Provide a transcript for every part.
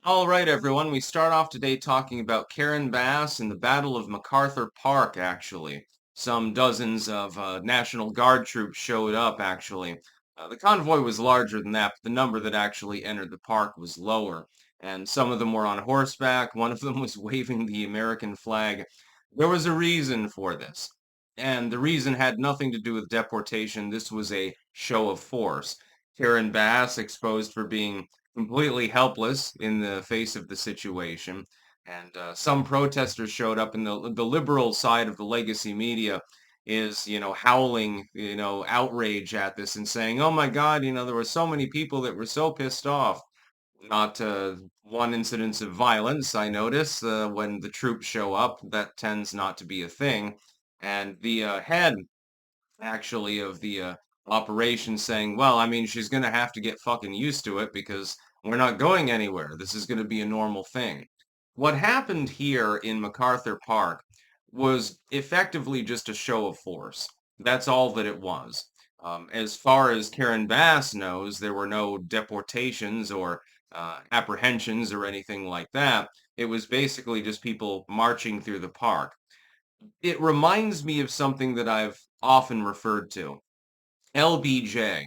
All right, everyone. We start off today talking about Karen Bass and the Battle of MacArthur Park, actually. Some dozens of National Guard troops showed up, actually. The convoy was larger than that, but the number that actually entered the park was lower. And some of them were on horseback. One of them was waving the American flag. There was a reason for this. And the reason had nothing to do with deportation. This was a show of force. Karen Bass, exposed for being completely helpless in the face of the situation. And some protesters showed up, and the liberal side of the legacy media is, howling, outrage at this and saying, "Oh my God, there were so many people that were so pissed off." Not one incidence of violence, I notice, when the troops show up. That tends not to be a thing. And the head actually of the operation saying, well, I mean, she's going to have to get fucking used to it because we're not going anywhere. This is going to be a normal thing. What happened here in MacArthur Park was effectively just a show of force. That's all that it was. As far as Karen Bass knows, there were no deportations or apprehensions or anything like that. It was basically just people marching through the park. It reminds me of something that I've often referred to. LBJ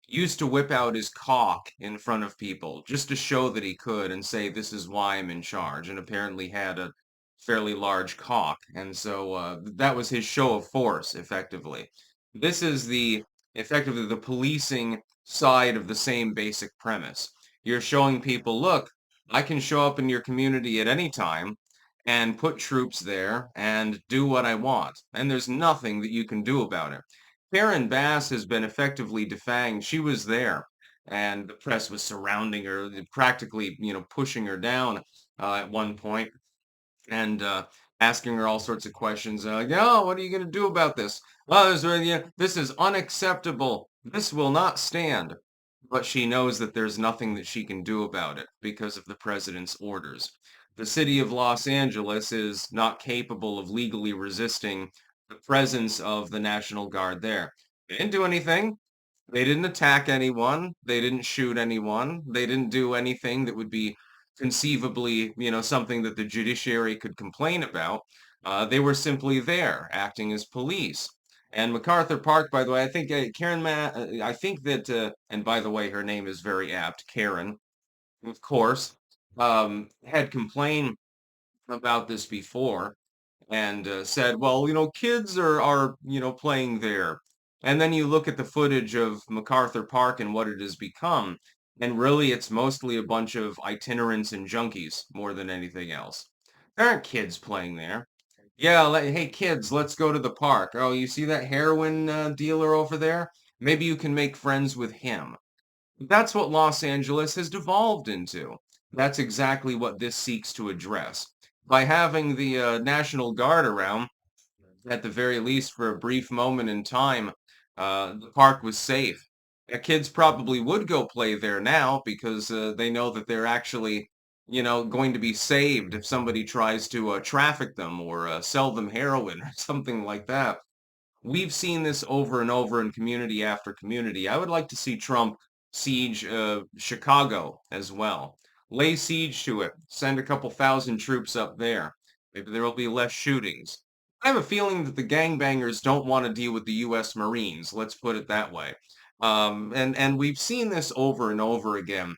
used to whip out his cock in front of people just to show that he could and say, "This is why I'm in charge," and apparently had a fairly large cock. And so that was his show of force, effectively. This is effectively the policing side of the same basic premise. You're showing people, look, I can show up in your community at any time and put troops there and do what I want. And there's nothing that you can do about it. Karen Bass has been effectively defanged. She was there, and the press was surrounding her, practically, pushing her down at one point and asking her all sorts of questions. "Oh, what are you going to do about this? Oh, this is unacceptable. This will not stand." But she knows that there's nothing that she can do about it because of the president's orders. The city of Los Angeles is not capable of legally resisting the presence of the National Guard there. They didn't do anything. They didn't attack anyone. They didn't shoot anyone. They didn't do anything that would be conceivably, something that the judiciary could complain about. They were simply there, acting as police. And MacArthur Park, by the way, I think I think that, and by the way, her name is very apt, Karen, of course, had complained about this before and said, well, kids are playing there. And then you look at the footage of MacArthur Park and what it has become, and really it's mostly a bunch of itinerants and junkies more than anything else. There aren't kids playing there. Yeah, hey kids, let's go to the park. Oh, you see that heroin dealer over there? Maybe you can make friends with him. That's what Los Angeles has devolved into. That's exactly what this seeks to address. By having the National Guard around, at the very least for a brief moment in time, the park was safe. Kids probably would go play there now because they know that they're actually, going to be saved if somebody tries to traffic them or sell them heroin or something like that. We've seen this over and over in community after community. I would like to see Trump siege Chicago as well. Lay siege to it. Send a couple thousand troops up there. Maybe there will be less shootings. I have a feeling that the gangbangers don't want to deal with the U.S. Marines. Let's put it that way. And we've seen this over and over again.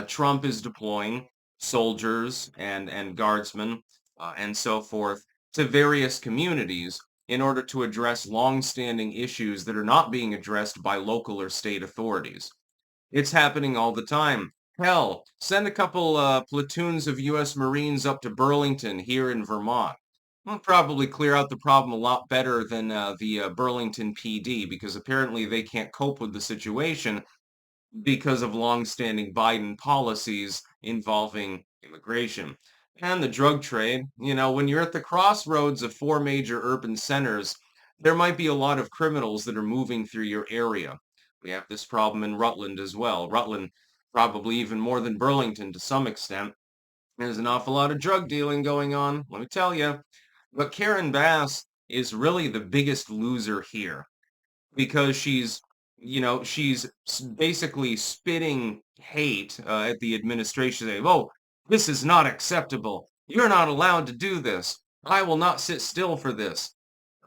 Trump is deploying soldiers and guardsmen and so forth to various communities in order to address long-standing issues that are not being addressed by local or state authorities. It's happening all the time. Hell, send a couple platoons of U.S. Marines up to Burlington here in Vermont. We'll probably clear out the problem a lot better than the Burlington PD because apparently they can't cope with the situation because of long-standing Biden policies involving immigration and the drug trade. When you're at the crossroads of four major urban centers, there might be a lot of criminals that are moving through your area. We have this problem in Rutland as well. Rutland, probably even more than Burlington to some extent. There's an awful lot of drug dealing going on, let me tell you. But Karen Bass is really the biggest loser here because she's she's basically spitting hate at the administration, saying, "Oh, this is not acceptable. You're not allowed to do this. I will not sit still for this."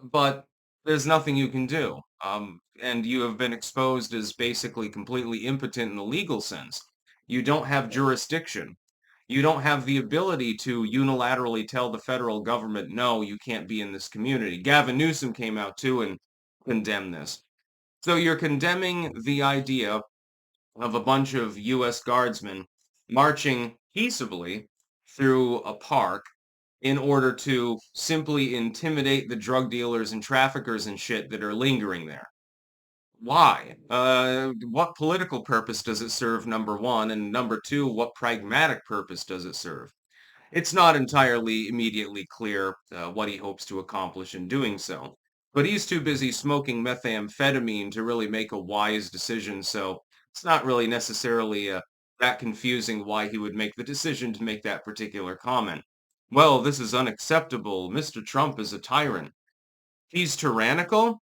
But there's nothing you can do. And you have been exposed as basically completely impotent in the legal sense. You don't have jurisdiction. You don't have the ability to unilaterally tell the federal government, no, you can't be in this community. Gavin Newsom came out too and condemned this. So you're condemning the idea of a bunch of U.S. guardsmen marching peaceably through a park in order to simply intimidate the drug dealers and traffickers and shit that are lingering there. Why? What political purpose does it serve, number one? And number two, what pragmatic purpose does it serve? It's not entirely immediately clear what he hopes to accomplish in doing so. But he's too busy smoking methamphetamine to really make a wise decision, so it's not really necessarily that confusing why he would make the decision to make that particular comment. Well, this is unacceptable. Mr. Trump is a tyrant. He's tyrannical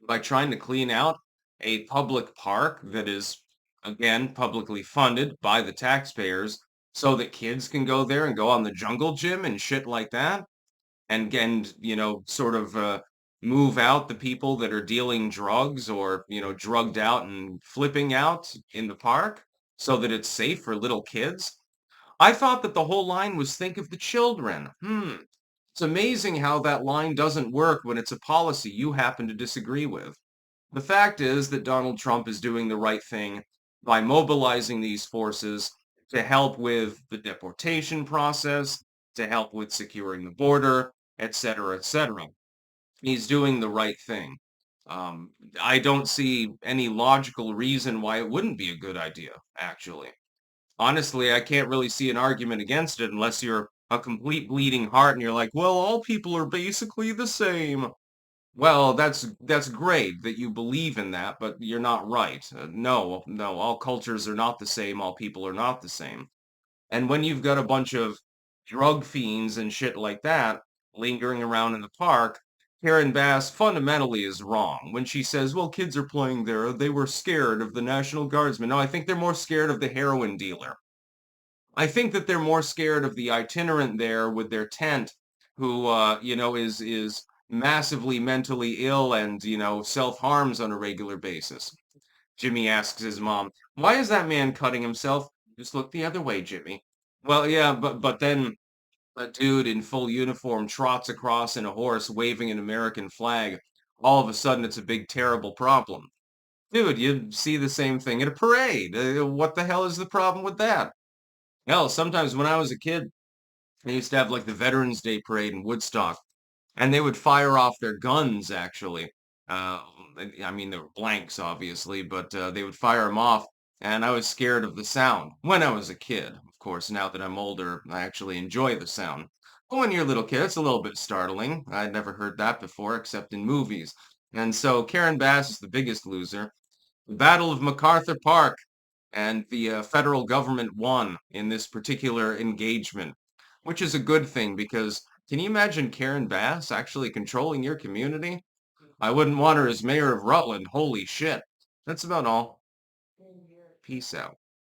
by trying to clean out a public park that is, again, publicly funded by the taxpayers so that kids can go there and go on the jungle gym and shit like that and sort of move out the people that are dealing drugs or, drugged out and flipping out in the park so that it's safe for little kids. I thought that the whole line was think of the children. It's amazing how that line doesn't work when it's a policy you happen to disagree with. The fact is that Donald Trump is doing the right thing by mobilizing these forces to help with the deportation process, to help with securing the border, et cetera, et cetera. He's doing the right thing. I don't see any logical reason why it wouldn't be a good idea, actually. Honestly, I can't really see an argument against it unless you're a complete bleeding heart and you're like, well, all people are basically the same. Well, that's great that you believe in that, but you're not right. No, no, all cultures are not the same, all people are not the same. And when you've got a bunch of drug fiends and shit like that lingering around in the park, Karen Bass fundamentally is wrong when she says, well, kids are playing there. They were scared of the National Guardsmen. No, I think they're more scared of the heroin dealer. I think that they're more scared of the itinerant there with their tent who, is massively mentally ill and, self-harms on a regular basis. Jimmy asks his mom, why is that man cutting himself? Just look the other way, Jimmy. Well, yeah, but then a dude in full uniform trots across in a horse waving an American flag. All of a sudden, it's a big, terrible problem. Dude, you see the same thing at a parade. What the hell is the problem with that? Hell, sometimes when I was a kid, they used to have like the Veterans Day parade in Woodstock, and they would fire off their guns actually. Uh, I mean, they were blanks, obviously, but they would fire them off, and I was scared of the sound when I was a kid. Of course, now that I'm older, I actually enjoy the sound. But when you're a little kid, it's a little bit startling. I'd never heard that before, except in movies. And so Karen Bass is the biggest loser. The Battle of MacArthur Park and the federal government won in this particular engagement, which is a good thing because can you imagine Karen Bass actually controlling your community? I wouldn't want her as mayor of Rutland. Holy shit. That's about all. Peace out.